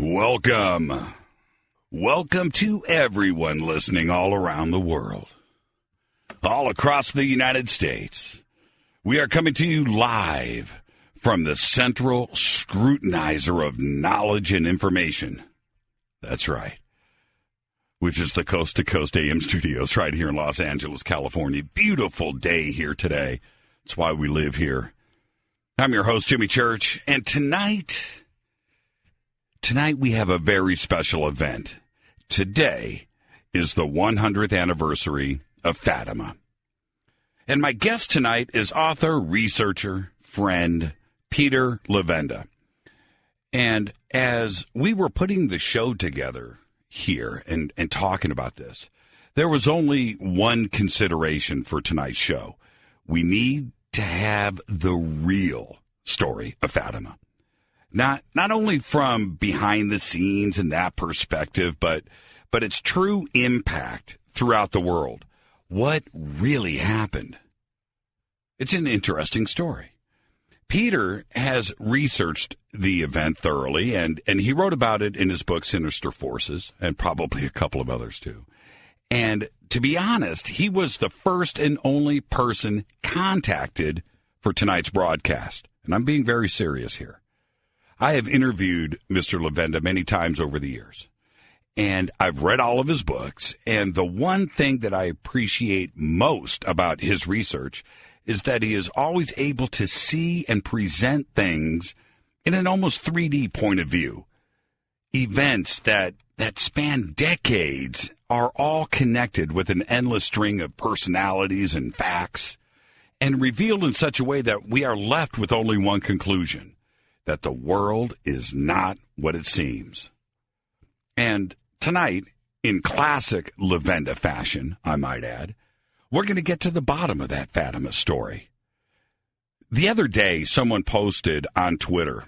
Welcome. Welcome to everyone listening all around the world. All across the United States. We are coming to you live from the central scrutinizer of knowledge and information. That's right. Which is the Coast to Coast AM studios right here in Los Angeles, California. Beautiful day here today. That's why we live here. I'm your host, Jimmy Church, and tonight we have a very special event. Today is the 100th anniversary of Fatima. And my guest tonight is author, researcher, friend, Peter Levenda. And as we were putting the show together here and talking about this, there was only one consideration for tonight's show. We need to have the real story of Fatima. Not only from behind the scenes and that perspective, but its true impact throughout the world. What really happened? It's an interesting story. Peter has researched the event thoroughly, and he wrote about it in his book, Sinister Forces, and probably a couple of others too. And to be honest, he was the first and only person contacted for tonight's broadcast. And I'm being very serious here. I have interviewed Mr. Levenda many times over the years, and I've read all of his books, and the one thing that I appreciate most about his research is that he is always able to see and present things in an almost 3D point of view. Events that span decades are all connected with an endless string of personalities and facts, and revealed in such a way that we are left with only one conclusion: that the world is not what it seems. And tonight, in classic Levenda fashion, I might add, we're going to get to the bottom of that Fatima story. The other day, someone posted on Twitter,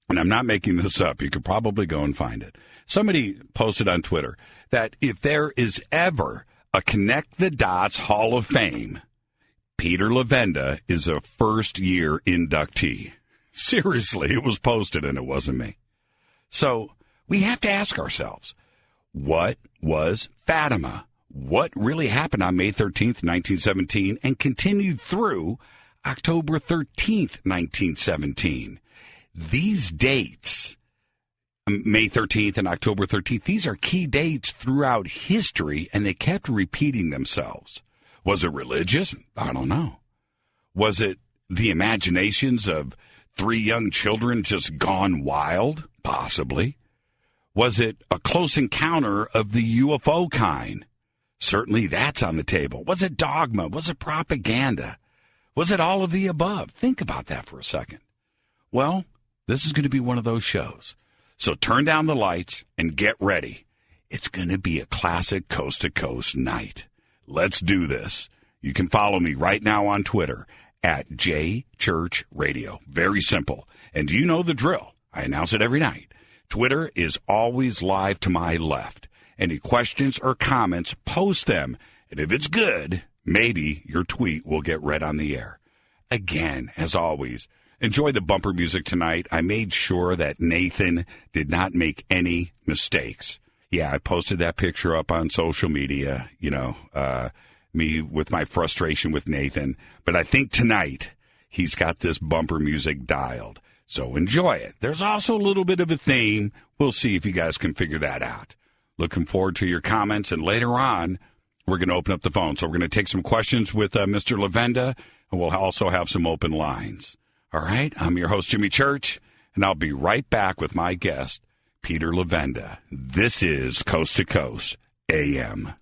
and I'm not making this up, you could probably go and find it. Somebody posted on Twitter that if there is ever a Connect the Dots Hall of Fame, Peter Levenda is a first-year inductee. Seriously, it was posted and it wasn't me. So we have to ask ourselves, what was Fatima? What really happened on May 13th, 1917 and continued through October 13th, 1917? These dates, May 13th and October 13th, these are key dates throughout history, and they kept repeating themselves. Was it religious? I don't know. Was it the imaginations of three young children just gone wild? Possibly. Was it a close encounter of the UFO kind? Certainly that's on the table. Was it dogma? Was it propaganda? Was it all of the above? Think about that for a second. Well, this is going to be one of those shows. So turn down the lights and get ready. It's going to be a classic coast-to-coast night. Let's do this. You can follow me right now on Twitter at JChurchRadio. Very simple. And you know the drill. I announce it every night. Twitter is always live to my left. Any questions or comments, post them. And if it's good, maybe your tweet will get read on the air. Again, as always, enjoy the bumper music tonight. I made sure that Nathan did not make any mistakes. Yeah, I posted that picture up on social media, me with my frustration with Nathan. But I think tonight he's got this bumper music dialed. So enjoy it. There's also a little bit of a theme. We'll see if you guys can figure that out. Looking forward to your comments. And later on, we're going to open up the phone. So we're going to take some questions with Mr. Levenda, and we'll also have some open lines. All right? I'm your host, Jimmy Church, and I'll be right back with my guest, Peter Levenda. This is Coast to Coast AM.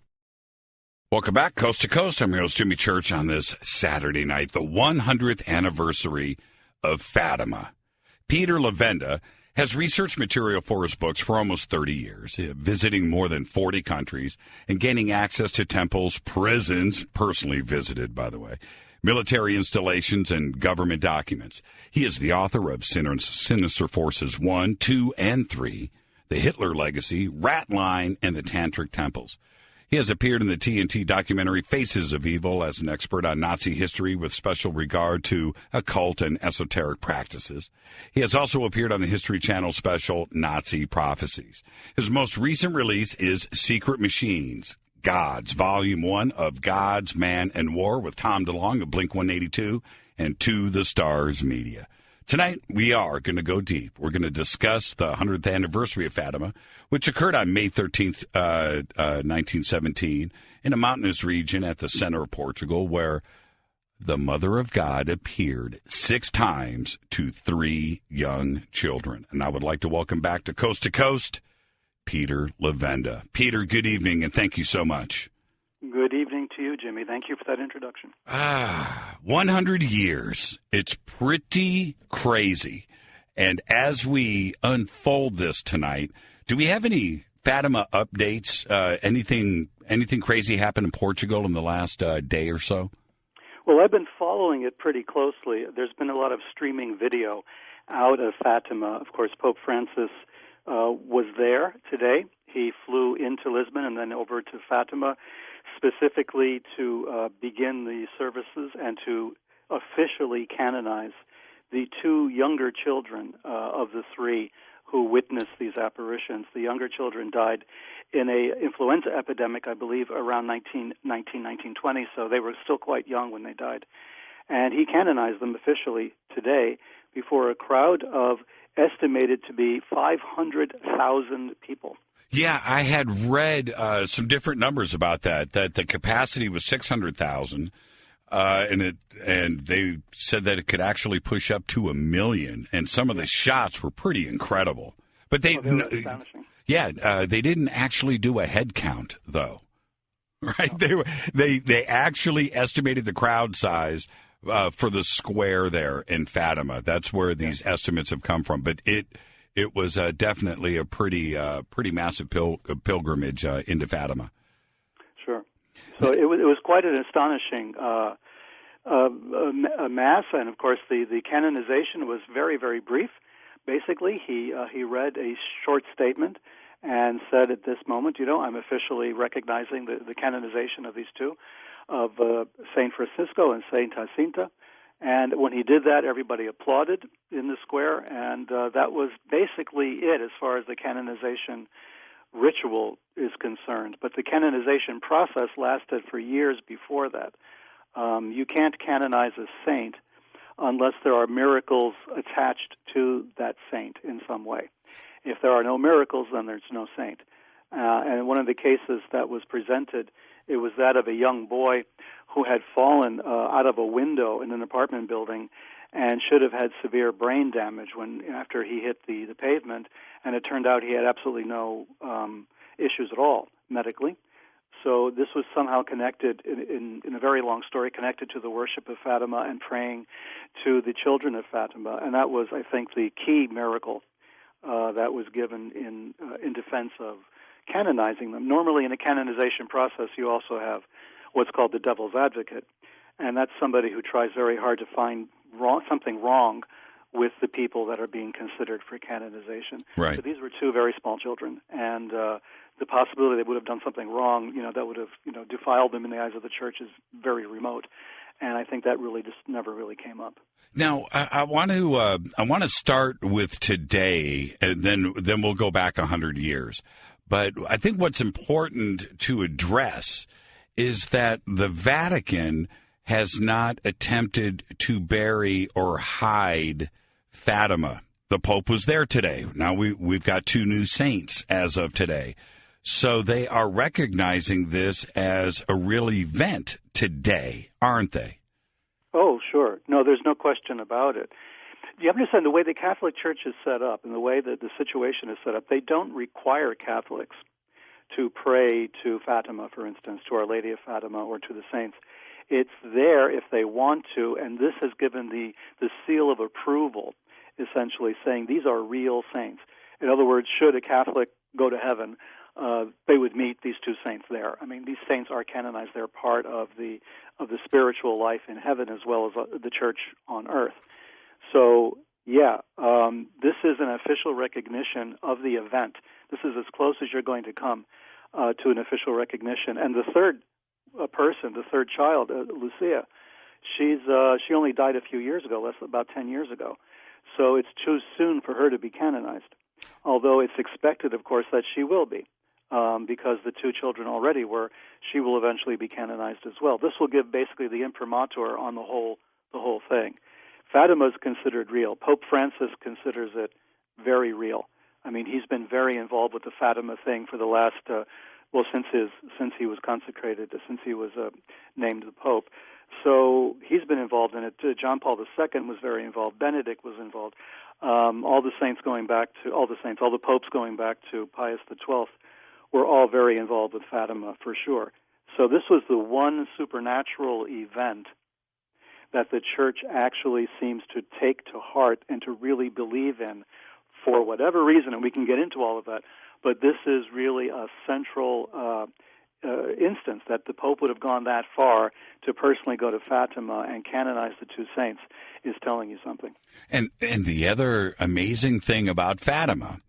Welcome back, Coast to Coast. I'm your host, Jimmy Church, on this Saturday night, the 100th anniversary of Fatima. Peter Levenda has researched material for his books for almost 30 years, visiting more than 40 countries and gaining access to temples, prisons, personally visited, by the way, military installations, and government documents. He is the author of Sinister Forces 1, 2, and 3, The Hitler Legacy, Rat Line, and the Tantric Temples. He has appeared in the TNT documentary Faces of Evil as an expert on Nazi history with special regard to occult and esoteric practices. He has also appeared on the History Channel special Nazi Prophecies. His most recent release is Secret Machines, Gods, Volume 1 of Gods, Man, and War with Tom DeLonge of Blink-182 and To the Stars Media. Tonight, we are going to go deep. We're going to discuss the 100th anniversary of Fatima, which occurred on May 13th, 1917, in a mountainous region at the center of Portugal, where the Mother of God appeared 6 times to 3 young children. And I would like to welcome back to Coast, Peter Lavenda. Peter, good evening, and thank you so much. Good evening to you, Jimmy. Thank you for that introduction. 100 years. It's pretty crazy. And as we unfold this tonight, do we have any Fatima updates? Anything crazy happened in Portugal in the last day or so? Well, I've been following it pretty closely. There's been a lot of streaming video out of Fatima. Of course, Pope Francis was there today. He flew into Lisbon and then over to Fatima specifically to begin the services and to officially canonize the 2 younger children of the 3 who witnessed these apparitions. The younger children died in a influenza epidemic, I believe, around 1920, so they were still quite young when they died. And he canonized them officially today before a crowd of estimated to be 500,000 people. Yeah, I had read some different numbers about that the capacity was 600,000, and they said that it could actually push up to 1 million, and some of the shots were pretty incredible. But they were astonishing. Yeah, they didn't actually do a head count, though, right? No. They actually estimated the crowd size for the square there in Fatima. That's where these estimates have come from, but it was definitely a pretty massive pilgrimage into Fatima. Sure. So it was quite an astonishing mass, and of course the canonization was very, very brief. Basically, he read a short statement and said, at this moment, I'm officially recognizing the canonization of these 2, of Saint Francisco and Saint Jacinta. And when he did that, everybody applauded in the square, and that was basically it as far as the canonization ritual is concerned. But the canonization process lasted for years before that. You can't canonize a saint unless there are miracles attached to that saint in some way. If there are no miracles, then there's no saint. And one of the cases that was presented, it was that of a young boy who had fallen out of a window in an apartment building and should have had severe brain damage after he hit the pavement, and it turned out he had absolutely no issues at all medically. So this was somehow connected, in a very long story, connected to the worship of Fatima and praying to the children of Fatima, and that was, I think, the key miracle that was given in defense of canonizing them. Normally in a canonization process, you also have what's called the devil's advocate, and that's somebody who tries very hard to find something wrong with the people that are being considered for canonization. Right. So these were 2 very small children, and the possibility they would have done something wrong, that would have defiled them in the eyes of the church is very remote, and I think that really just never really came up. Now, I want to start with today, and then we'll go back 100 years. But I think what's important to address is that the Vatican has not attempted to bury or hide Fatima. The Pope was there today. Now we've got 2 new saints as of today. So they are recognizing this as a real event today, aren't they? Oh, sure. No, there's no question about it. You have to understand the way the Catholic Church is set up and the way that the situation is set up, they don't require Catholics to pray to Fatima, for instance, to Our Lady of Fatima or to the saints. It's there if they want to, and this has given the seal of approval, essentially saying these are real saints. In other words, should a Catholic go to heaven, they would meet these 2 saints there. I mean, these saints are canonized. They're part of the spiritual life in heaven as well as the church on earth. So, this is an official recognition of the event. This is as close as you're going to come. to an official recognition. And the third person, the third child, Lucia, she only died a few years ago, about 10 years ago. So it's too soon for her to be canonized, although it's expected, of course, that she will be, because the two children already were. She will eventually be canonized as well. This will give basically the imprimatur on the whole thing. Fatima is considered real. Pope Francis considers it very real. I mean, he's been very involved with the Fatima thing for the last, since he was consecrated, since he was named the Pope. So he's been involved in it. John Paul II was very involved. Benedict was involved. All the popes going back to Pius XII were all very involved with Fatima for sure. So this was the one supernatural event that the Church actually seems to take to heart and to really believe in for whatever reason, and we can get into all of that. But this is really a central instance that the Pope would have gone that far to personally go to Fatima and canonize the two saints is telling you something. And the other amazing thing about Fatima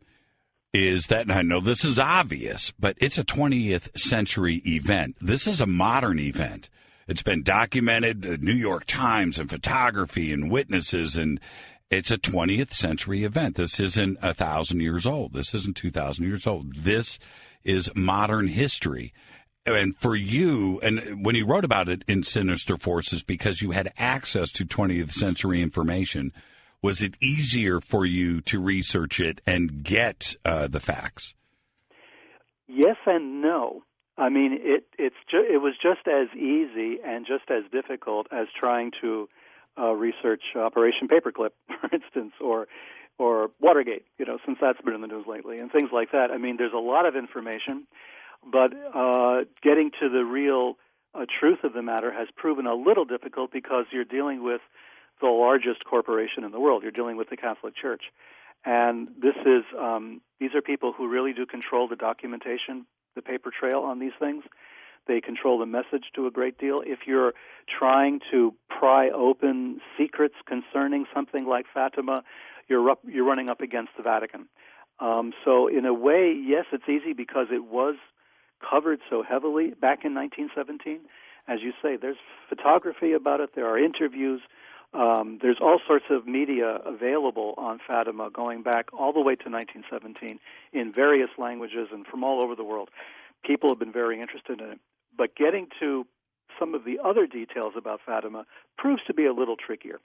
is that, and I know this is obvious, but it's a 20th century event. This is a modern event. It's been documented, the New York Times and photography and witnesses, and it's a 20th century event. This isn't 1,000 years old. This isn't 2,000 years old. This is modern history. And for you, and when you wrote about it in Sinister Forces, because you had access to 20th century information, was it easier for you to research it and get the facts? Yes and no. I mean, it was just as easy and just as difficult as trying to research Operation Paperclip, for instance, or Watergate, since that's been in the news lately, and things like that. I mean, there's a lot of information, but getting to the real truth of the matter has proven a little difficult because you're dealing with the largest corporation in the world. You're dealing with the Catholic Church. And these are people who really do control the documentation, the paper trail on these things. They control the message to a great deal. If you're trying to pry open secrets concerning something like Fatima, you're running up against the Vatican. So in a way, yes, it's easy because it was covered so heavily back in 1917. As you say, there's photography about it. There are interviews. There's all sorts of media available on Fatima going back all the way to 1917 in various languages and from all over the world. People have been very interested in it. But getting to some of the other details about Fatima proves to be a little trickier.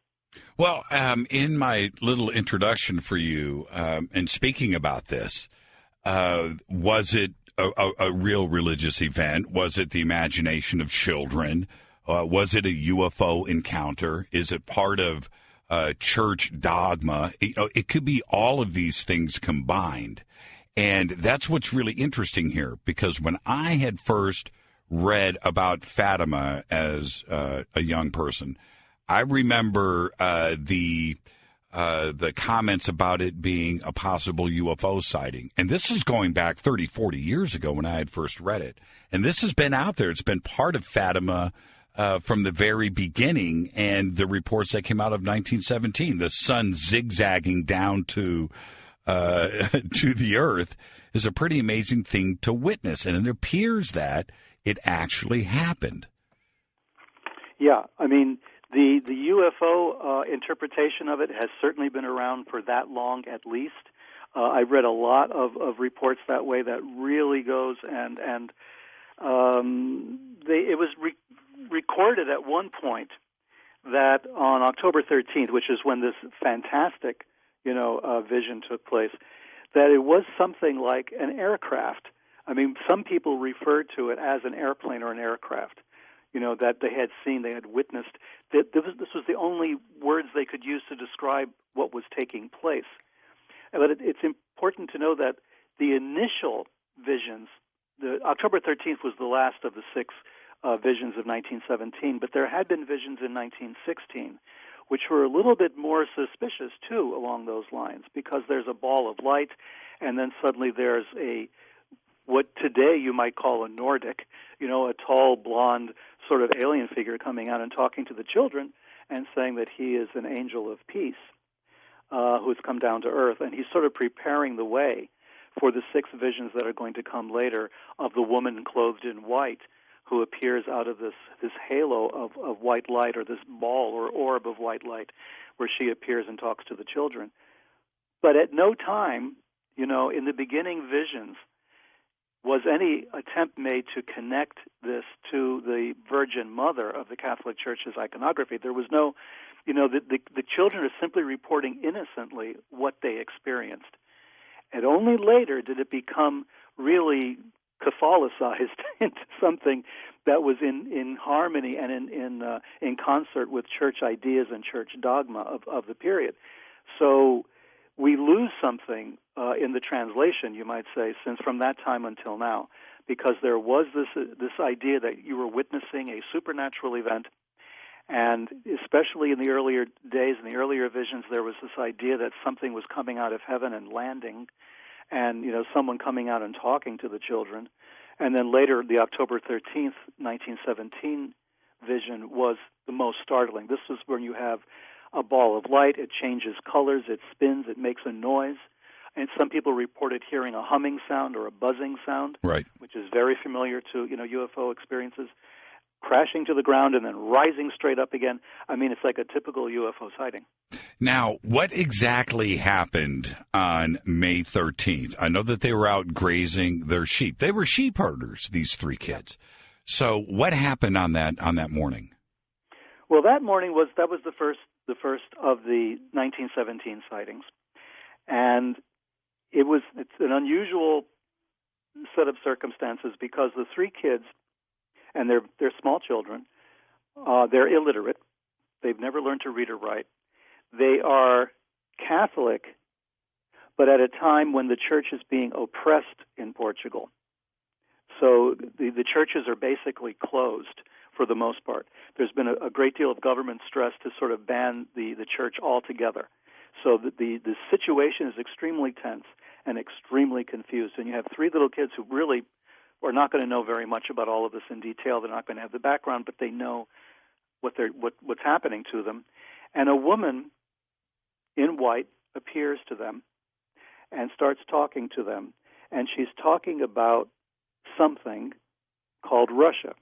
Well, in my little introduction for you, and speaking about this, was it a real religious event? Was it the imagination of children? Was it a UFO encounter? Is it part of church dogma? It could be all of these things combined. And that's what's really interesting here, because when I had first read about Fatima as a young person, I remember the comments about it being a possible UFO sighting. And this is going back 30, 40 years ago when I had first read it. And this has been out there. It's been part of Fatima from the very beginning, and the reports that came out of 1917, the sun zigzagging down to the earth, is a pretty amazing thing to witness. And it appears that it actually happened. Yeah, I mean, the UFO interpretation of it has certainly been around for that long at least. I've read a lot of reports that way that really goes, and it was recorded at one point that on October 13th, which is when this fantastic, vision took place, that it was something like an aircraft. I mean, some people referred to it as an airplane or an aircraft, that they had seen, they had witnessed. This was the only words they could use to describe what was taking place. But it's important to know that the initial visions, the October 13th was the last of the six visions of 1917, but there had been visions in 1916, which were a little bit more suspicious, too, along those lines, because there's a ball of light, and then suddenly there's what today you might call a Nordic, a tall, blonde sort of alien figure coming out and talking to the children and saying that he is an angel of peace who's come down to earth, and he's sort of preparing the way for the 6 visions that are going to come later of the woman clothed in white who appears out of this halo of white light, or this ball or orb of white light, where she appears and talks to the children. But at no time, in the beginning visions, was any attempt made to connect this to the Virgin Mother of the Catholic Church's iconography. There was no, the children are simply reporting innocently what they experienced. And only later did it become really Catholicized into something that was in harmony and in concert with church ideas and church dogma of the period. So we lose something in the translation, you might say, since from that time until now, because there was this idea that you were witnessing a supernatural event, and especially in the earlier days, in the earlier visions, there was this idea that something was coming out of heaven and landing, and someone coming out and talking to the children. And then later, the October 13th, 1917 vision was the most startling. This is when you have a ball of light, it changes colors, it spins, it makes a noise. And some people reported hearing a humming sound or a buzzing sound, right, which is very familiar to UFO experiences, crashing to the ground and then rising straight up again. I mean, it's like a typical UFO sighting. Now, what exactly happened on May 13th? I know that they were out grazing their sheep. They were sheep herders, these 3 kids. So what happened on that morning? Well, that morning was the first of the 1917 sightings. And it's an unusual set of circumstances because the 3 kids, and they're small children, they're illiterate. They've never learned to read or write. They are Catholic, but at a time when the church is being oppressed in Portugal. So the churches are basically closed for the most part. There's been a great deal of government stress to sort of ban the church altogether. So the situation is extremely tense and extremely confused. And you have 3 little kids who really are not going to know very much about all of this in detail. They're not going to have the background, but they know what's happening to them. And a woman in white appears to them and starts talking to them. And she's talking about something called Russia,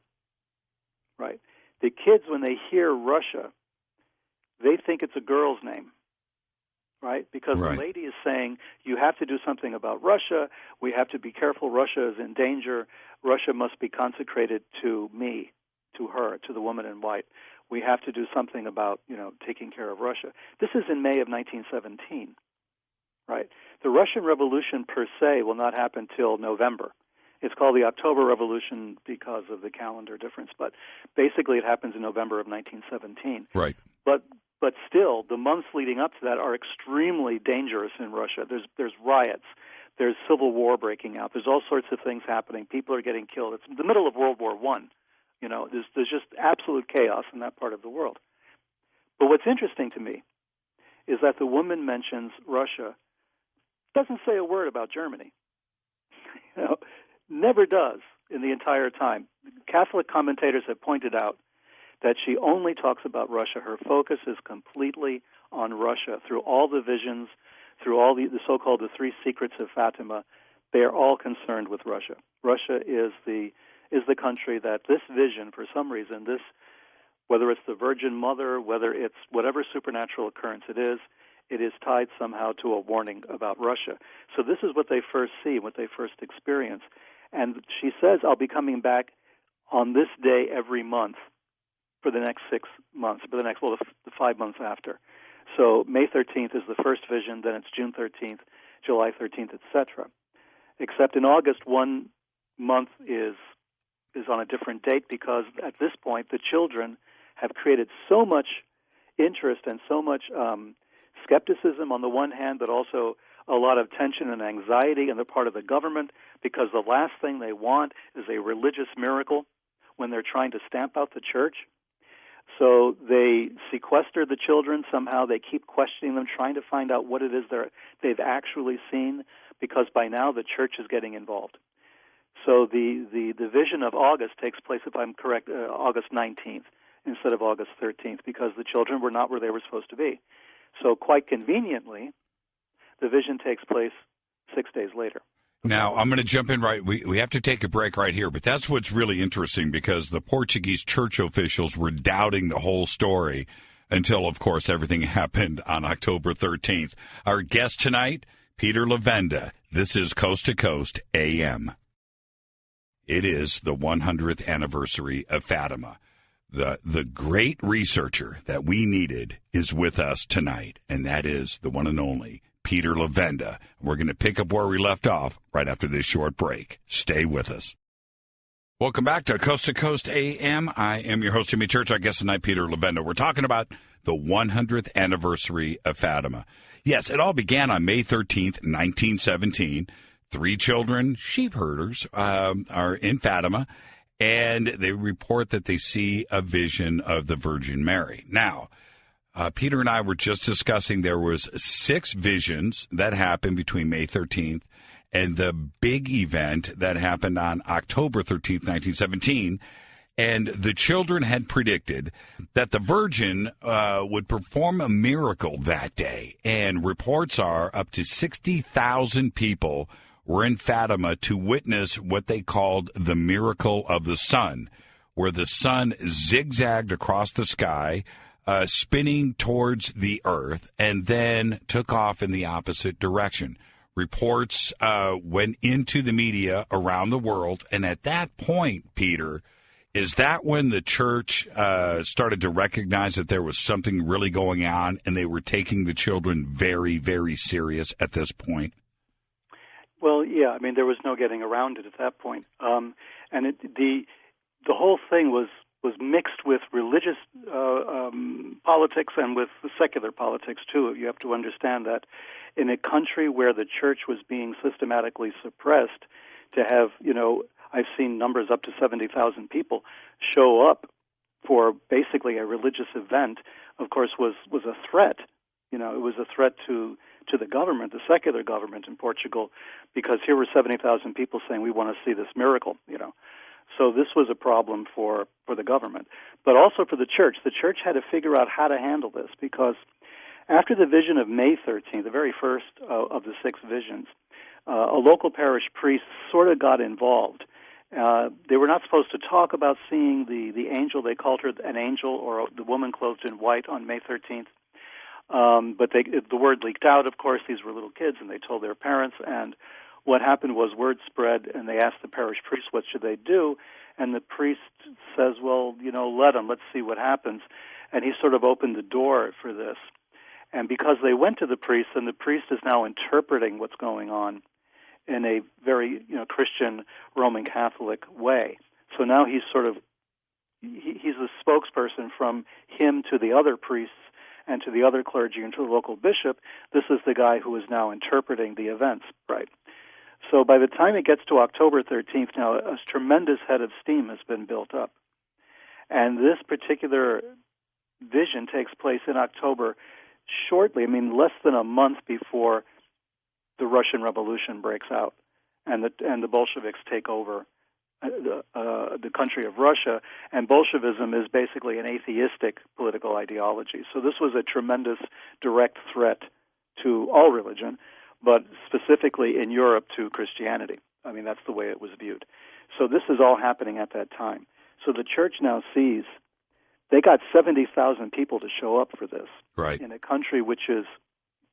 right? The kids, when they hear Russia, they think it's a girl's name, right? Because right. The lady is saying, you have to do something about Russia. We have to be careful. Russia is in danger. Russia must be consecrated to me, to her, to the woman in white. We have to do something about, taking care of Russia. This is in May of 1917, right? The Russian Revolution per se will not happen till November. It's called the October Revolution because of the calendar difference, but basically it happens in November of 1917. Right. But still, the months leading up to that are extremely dangerous in Russia. There's riots. There's civil war breaking out. There's all sorts of things happening. People are getting killed. It's the middle of World War I. There's just absolute chaos in that part of the world. But what's interesting to me is that the woman mentions Russia, doesn't say a word about Germany. Never does in the entire time. Catholic commentators have pointed out that she only talks about Russia. Her focus is completely on Russia. Through all the visions, through all the so-called the 3 secrets of Fatima, they are all concerned with Russia. Russia is the country that this vision, for some reason, whether it's the Virgin Mother, whether it's whatever supernatural occurrence it is tied somehow to a warning about Russia. So this is what they first see, what they first experience. And she says, I'll be coming back on this day every month for the next 6 months, the 5 months after. So May 13th is the first vision, then it's June 13th, July 13th, etc. Except in August, 1 month is on a different date because at this point the children have created so much interest and so much skepticism on the one hand, but also a lot of tension and anxiety on the part of the government because the last thing they want is a religious miracle when they're trying to stamp out the church. So they sequester the children somehow. They keep questioning them, trying to find out what it is they've actually seen because by now the church is getting involved. So the vision of August takes place, if I'm correct, August 19th instead of August 13th because the children were not where they were supposed to be. So quite conveniently, the vision takes place 6 days later. Now, I'm going to jump in right. We have to take a break right here, but that's what's really interesting because the Portuguese church officials were doubting the whole story until, of course, everything happened on October 13th. Our guest tonight, Peter Lavenda. This is Coast to Coast AM. It is the 100th anniversary of Fatima. The great researcher that we needed is with us tonight, and that is the one and only Peter Lavenda. We're going to pick up where we left off right after this short break. Stay with us. Welcome back to Coast AM. I am your host, Jimmy Church. Our guest tonight, Peter Lavenda. We're talking about the 100th anniversary of Fatima. Yes, it all began on May 13th, 1917. 3 children, sheep herders, are in Fatima, and they report that they see a vision of the Virgin Mary. Now, Peter and I were just discussing there was 6 visions that happened between May 13th and the big event that happened on October 13th, 1917. And the children had predicted that the Virgin would perform a miracle that day. And reports are up to 60,000 people were in Fatima to witness what they called the miracle of the sun, where the sun zigzagged across the sky, spinning towards the earth, and then took off in the opposite direction. Reports went into the media around the world, and at that point, Peter, is that when the church started to recognize that there was something really going on, and they were taking the children very, very serious at this point? Well, yeah, I mean, there was no getting around it at that point. And the whole thing was mixed with religious politics and with secular politics, too. You have to understand that in a country where the church was being systematically suppressed, to have, I've seen numbers up to 70,000 people show up for basically a religious event, of course, was a threat. It was a threat to the government, the secular government in Portugal, because here were 70,000 people saying, we want to see this miracle, So this was a problem for the government, but also for the church. The church had to figure out how to handle this, because after the vision of May 13th, the very first of the 6 visions, a local parish priest sort of got involved. They were not supposed to talk about seeing the angel. They called her an angel, or the woman clothed in white on May 13th. But the word leaked out, of course. These were little kids, and they told their parents. And what happened was word spread, and they asked the parish priest, what should they do? And the priest says, well, let them. Let's see what happens. And he sort of opened the door for this. And because they went to the priest, and the priest is now interpreting what's going on in a very Christian Roman Catholic way. So now he's he's the spokesperson from him to the other priests and to the other clergy and to the local bishop. This is the guy who is now interpreting the events, right? So by the time it gets to October 13th, now a tremendous head of steam has been built up. And this particular vision takes place in October shortly, less than a month before the Russian Revolution breaks out and the Bolsheviks take over the country of Russia, and Bolshevism is basically an atheistic political ideology. So this was a tremendous direct threat to all religion, but specifically in Europe to Christianity. That's the way it was viewed. So this is all happening at that time. So the church now sees they got 70,000 people to show up for this, right, in a country which is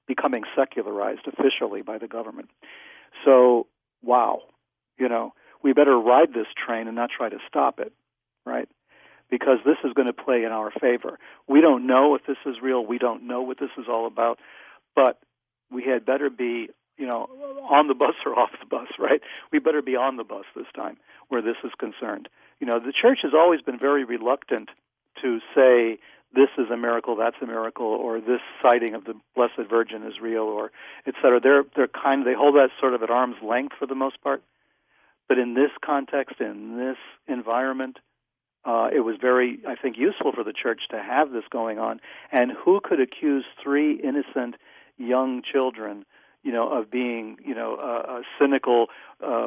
becoming secularized officially by the government. So, wow, we better ride this train and not try to stop it, right? Because this is going to play in our favor. We don't know if this is real. We don't know what this is all about. But we had better be, on the bus or off the bus, right? We better be on the bus this time where this is concerned. The church has always been very reluctant to say this is a miracle, that's a miracle, or this sighting of the Blessed Virgin is real, or et cetera. They hold that sort of at arm's length for the most part. But in this context, in this environment, it was very, I think, useful for the church to have this going on. And who could accuse 3 innocent young children, of being, cynical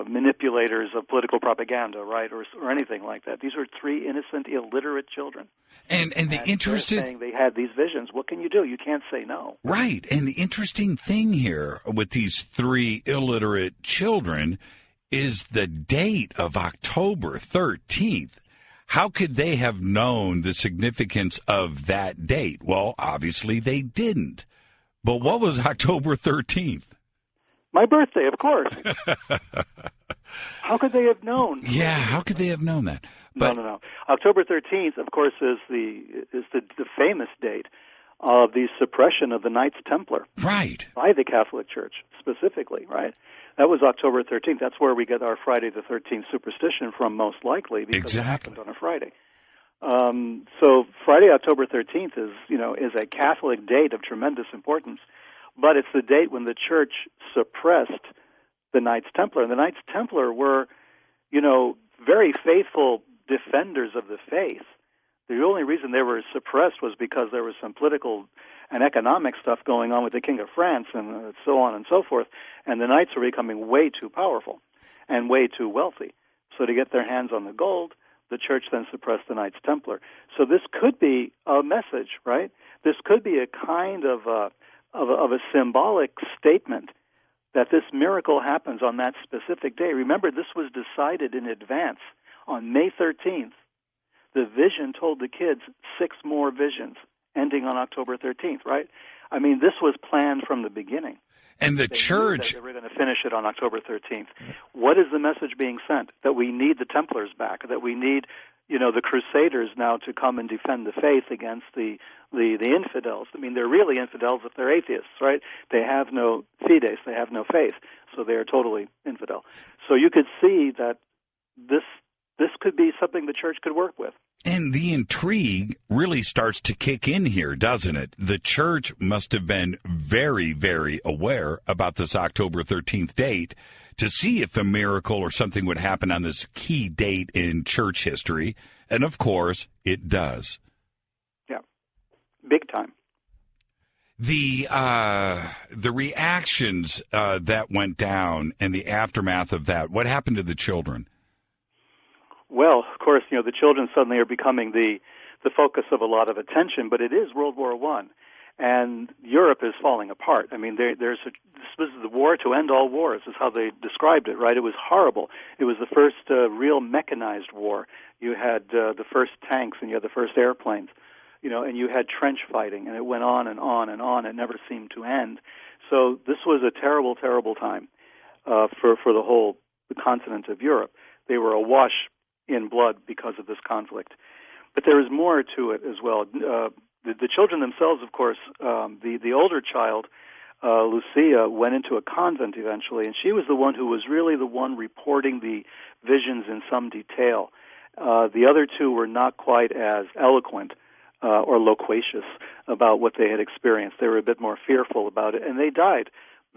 manipulators of political propaganda, right, or anything like that. These are three innocent, illiterate children. And the interesting saying they had these visions. What can you do? You can't say no. Right. And the interesting thing here with these three illiterate children is the date of October 13th. How could they have known the significance of that date? Well, obviously they didn't. But what was October 13th? My birthday, of course. How could they have known? Yeah, how could they have known that? But, No. October 13th, of course, is the famous date of the suppression of the Knights Templar. Right. By the Catholic Church, specifically, right? That was October 13th. That's where we get our Friday the 13th superstition from, most likely, because it happened on a Friday. So Friday, October 13th is a Catholic date of tremendous importance, but it's the date when the Church suppressed the Knights Templar. And the Knights Templar were, very faithful defenders of the faith. The only reason they were suppressed was because there was some political and economic stuff going on with the King of France and so on and so forth, and the Knights were becoming way too powerful and way too wealthy. So to get their hands on the gold, the Church then suppressed the Knights Templar. So this could be a message, right? This could be a kind of a symbolic statement that this miracle happens on that specific day. Remember, this was decided in advance. On May 13th, the vision told the kids 6 more visions, ending on October 13th, right? I mean, this was planned from the beginning. And the Church... They were going to finish it on October 13th. What is the message being sent? That we need the Templars back, that we need, the Crusaders now to come and defend the faith against the infidels. I mean, they're really infidels if they're atheists, right? They have no fides, they have no faith, so they are totally infidel. So you could see that this could be something the Church could work with. And the intrigue really starts to kick in here, doesn't it? The Church must have been very, very aware about this October 13th date to see if a miracle or something would happen on this key date in Church history. And, of course, it does. Yeah, big time. The reactions that went down and the aftermath of that, what happened to the children? Well, of course, the children suddenly are becoming the focus of a lot of attention, but it is World War I, and Europe is falling apart. I mean, this was the war to end all wars, is how they described it, right? It was horrible. It was the first real mechanized war. You had the first tanks, and you had the first airplanes, and you had trench fighting, and it went on and on and on. It never seemed to end. So this was a terrible, terrible time for the continent of Europe. They were awash in blood because of this conflict. But there is more to it as well. The children themselves, of course, the older child, Lucia, went into a convent eventually, and she was the one who was really the one reporting the visions in some detail. The other two were not quite as eloquent or loquacious about what they had experienced. They were a bit more fearful about it, and they died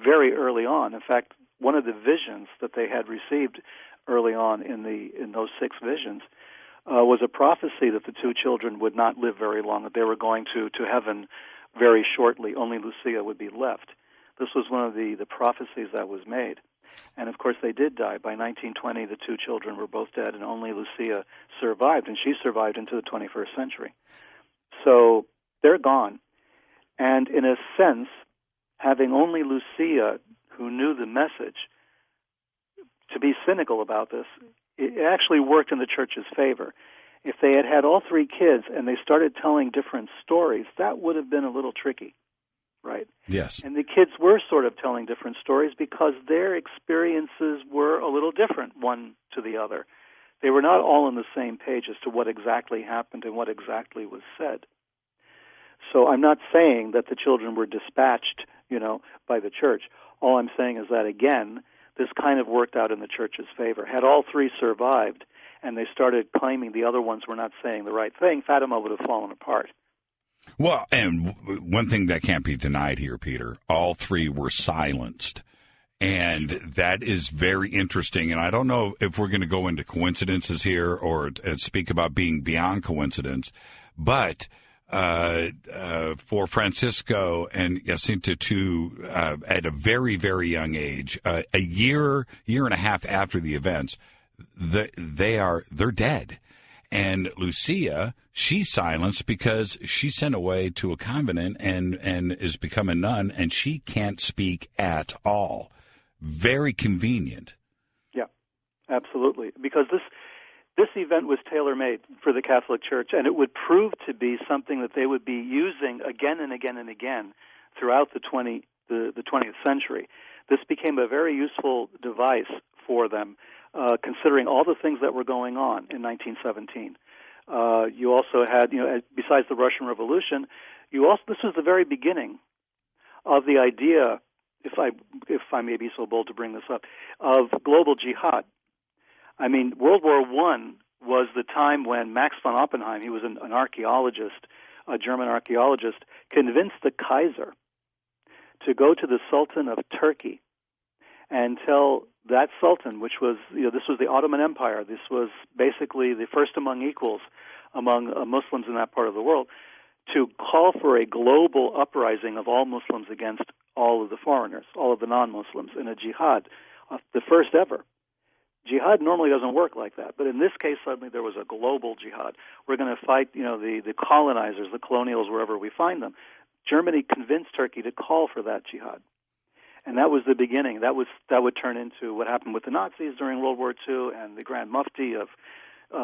very early on. In fact, one of the visions that they had received early on in those 6 visions was a prophecy that the 2 children would not live very long, that they were going to heaven very shortly. Only Lucia would be left. This was one of the prophecies that was made. And, of course, they did die. By 1920, the 2 children were both dead, and only Lucia survived, and she survived into the 21st century. So they're gone. And in a sense, having only Lucia, who knew the message, to be cynical about this, it actually worked in the Church's favor. If they had had all 3 kids and they started telling different stories, that would have been a little tricky, right? Yes. And the kids were sort of telling different stories because their experiences were a little different one to the other. They were not all on the same page as to what exactly happened and what exactly was said. So I'm not saying that the children were dispatched, by the Church. All I'm saying is that, again, this kind of worked out in the Church's favor. Had all 3 survived and they started claiming the other ones were not saying the right thing, Fatima would have fallen apart. Well, and one thing that can't be denied here, Peter, all 3 were silenced. And that is very interesting. And I don't know if we're going to go into coincidences here or speak about being beyond coincidence, but for Francisco and Jacinta at a very, very young age, a year and a half after the events, they're dead. And Lucia, she's silenced because she's sent away to a convent and is become a nun, and she can't speak at all. Very convenient. Yeah, absolutely. Because this event was tailor-made for the Catholic Church, and it would prove to be something that they would be using again and again and again throughout the 20th century. This became a very useful device for them, considering all the things that were going on in 1917. You also had, besides the Russian Revolution, this was the very beginning of the idea, if I may be so bold to bring this up, of global jihad. I mean, World War I was the time when Max von Oppenheim, he was an archaeologist, a German archaeologist, convinced the Kaiser to go to the Sultan of Turkey and tell that Sultan, which was, this was the Ottoman Empire, this was basically the first among equals among Muslims in that part of the world, to call for a global uprising of all Muslims against all of the foreigners, all of the non-Muslims, in a jihad, the first ever. Jihad normally doesn't work like that, but in this case, suddenly there was a global jihad. We're going to fight, the colonizers, the colonials, wherever we find them. Germany convinced Turkey to call for that jihad, and that was the beginning. That would turn into what happened with the Nazis during World War II and the Grand Mufti of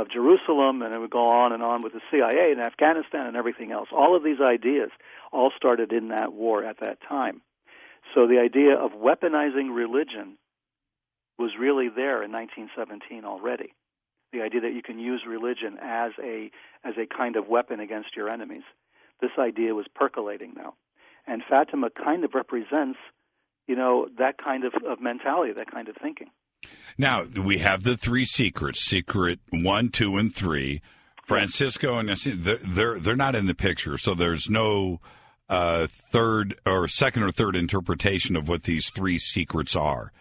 Jerusalem, and it would go on and on with the CIA and Afghanistan and everything else. All of these ideas all started in that war at that time. So the idea of weaponizing religion was really there in 1917 already. The idea that you can use religion as a kind of weapon against your enemies. This idea was percolating now. And Fatima kind of represents, that kind of mentality, that kind of thinking. Now, we have the three secrets, secret 1, 2, and 3. Francisco and they're not in the picture, so there's no third or second or third interpretation of what these three secrets are.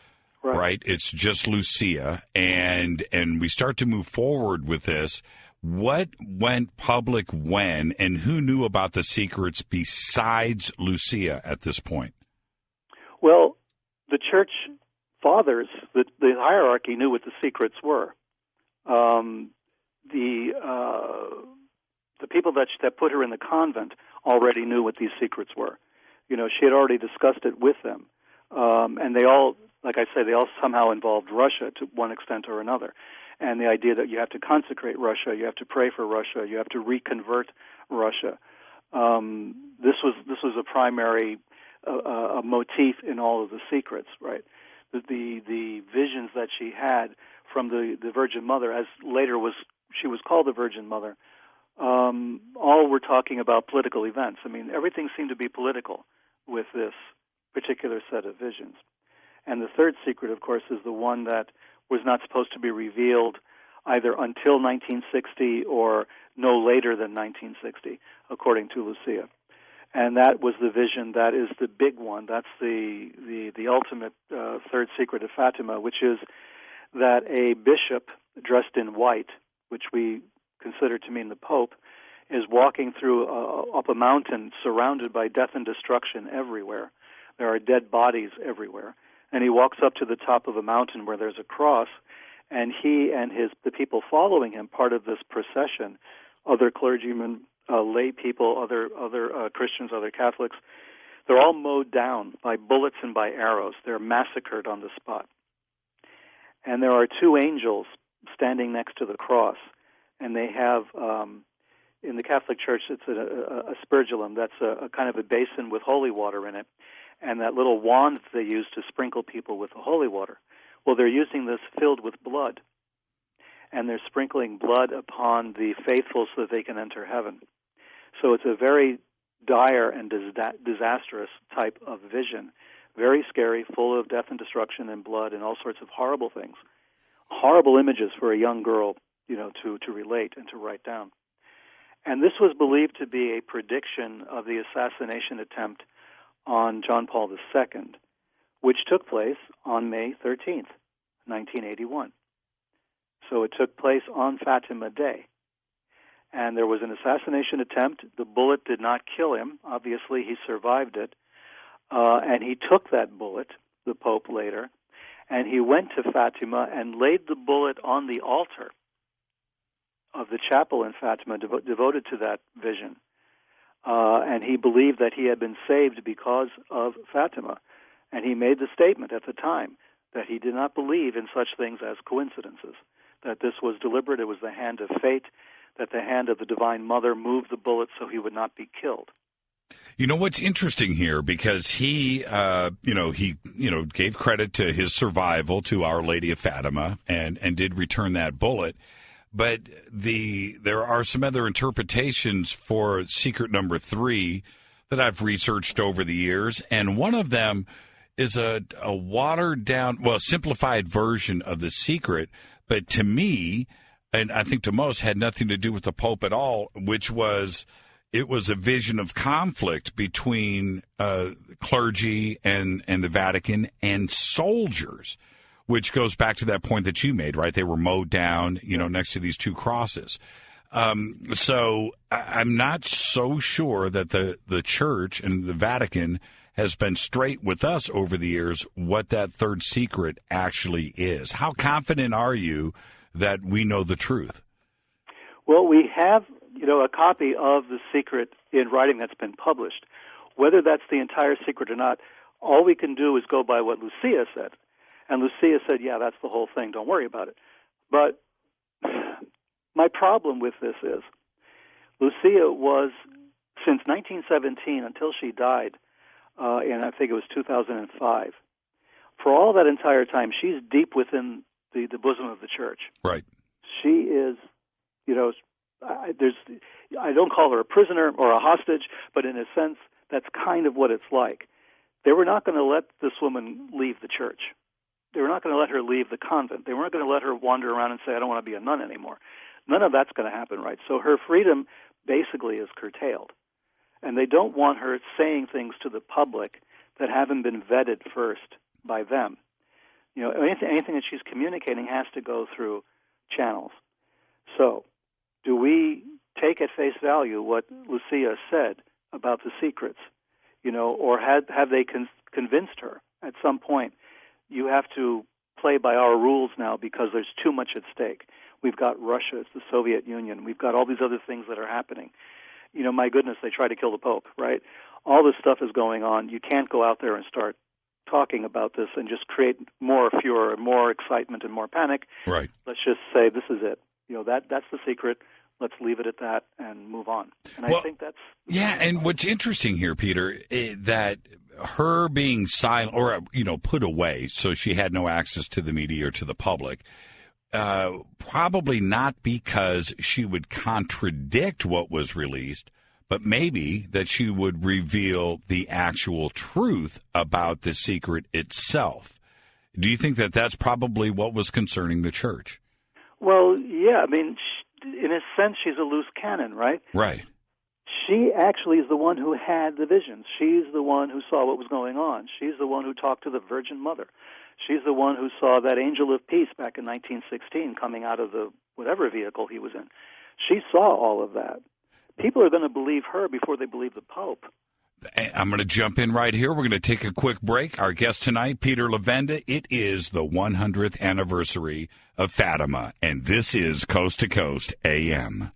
Right? It's just Lucia, and we start to move forward with this. What went public when, and who knew about the secrets besides Lucia at this point? Well, the church fathers, the hierarchy, knew what the secrets were. The people that put her in the convent already knew what these secrets were. She had already discussed it with them, and they all. Like I say, they all somehow involved Russia to one extent or another. And the idea that you have to consecrate Russia, you have to pray for Russia, you have to reconvert Russia. This was a primary a motif in all of the secrets, right? The visions that she had from the Virgin Mother, as later she was called the Virgin Mother, all were talking about political events. I mean, everything seemed to be political with this particular set of visions. And the third secret, of course, is the one that was not supposed to be revealed either until 1960 or no later than 1960, according to Lucia. And that was the vision that is the big one. That's the ultimate third secret of Fatima, which is that a bishop dressed in white, which we consider to mean the Pope, is walking through up a mountain surrounded by death and destruction everywhere. There are dead bodies everywhere. And he walks up to the top of a mountain where there's a cross, and he and the people following him, part of this procession, other clergymen, lay people, other Christians, other Catholics, they're all mowed down by bullets and by arrows. They're massacred on the spot. And there are two angels standing next to the cross, and they have, in the Catholic Church, it's a spirulum. That's a kind of a basin with holy water in it. And that little wand they use to sprinkle people with the holy water. Well, they're using this filled with blood. And they're sprinkling blood upon the faithful so that they can enter heaven. So it's a very dire and disastrous type of vision. Very scary, full of death and destruction and blood and all sorts of horrible things. Horrible images for a young girl, to relate and to write down. And this was believed to be a prediction of the assassination attempt on John Paul II, which took place on May 13th, 1981. So it took place on Fatima Day. and there was an assassination attempt. The bullet did not kill him. Obviously, he survived it. And he took that bullet, the Pope later, and he went to Fatima and laid the bullet on the altar of the chapel in Fatima devoted to that vision. And he believed that he had been saved because of Fatima. And he made the statement at the time that he did not believe in such things as coincidences, that this was deliberate, it was the hand of fate, that the hand of the Divine Mother moved the bullet so he would not be killed. You know what's interesting here, because he gave credit to his survival to Our Lady of Fatima and did return that bullet. But there are some other interpretations for secret number 3 that I've researched over the years, and one of them is a watered down, simplified version of the secret. But to me, and I think to most, had nothing to do with the Pope at all, which was it was a vision of conflict between clergy and the Vatican and soldiers, which goes back to that point that you made, right? They were mowed down, next to these 2 crosses. So I'm not so sure that the Church and the Vatican has been straight with us over the years what that third secret actually is. How confident are you that we know the truth? Well, we have, a copy of the secret in writing that's been published. Whether that's the entire secret or not, all we can do is go by what Lucia said. And Lucia said, yeah, that's the whole thing. Don't worry about it. But my problem with this is Lucia was, since 1917 until she died, and I think it was 2005, for all that entire time, she's deep within the bosom of the Church. Right. She is, I don't call her a prisoner or a hostage, but in a sense, that's kind of what it's like. They were not going to let this woman leave the Church. They were not going to let her leave the convent. They weren't going to let her wander around and say, I don't want to be a nun anymore. None of that's going to happen, right? So her freedom basically is curtailed. And they don't want her saying things to the public that haven't been vetted first by them. Anything that she's communicating has to go through channels. So do we take at face value what Lucia said about the secrets? Or have they convinced her at some point? You have to play by our rules now because there's too much at stake. We've got Russia, it's the Soviet Union. We've got all these other things that are happening. My goodness, they tried to kill the Pope, right? All this stuff is going on. You can't go out there and start talking about this and just create more furor, more excitement, and more panic. Right. Let's just say this is it. That's the secret. Let's leave it at that and move on. And I think that's... Yeah, and what's interesting here, Peter, that her being silent or, put away so she had no access to the media or to the public, probably not because she would contradict what was released, but maybe that she would reveal the actual truth about the secret itself. Do you think that that's probably what was concerning the Church? Well, yeah. I mean, in a sense, she's a loose cannon, right? Right. She actually is the one who had the visions. She's the one who saw what was going on. She's the one who talked to the Virgin Mother. She's the one who saw that angel of peace back in 1916 coming out of the whatever vehicle he was in. She saw all of that. People are going to believe her before they believe the Pope. I'm going to jump in right here. We're going to take a quick break. Our guest tonight, Peter Levenda. It is the 100th anniversary of Fatima, and this is Coast to Coast AM.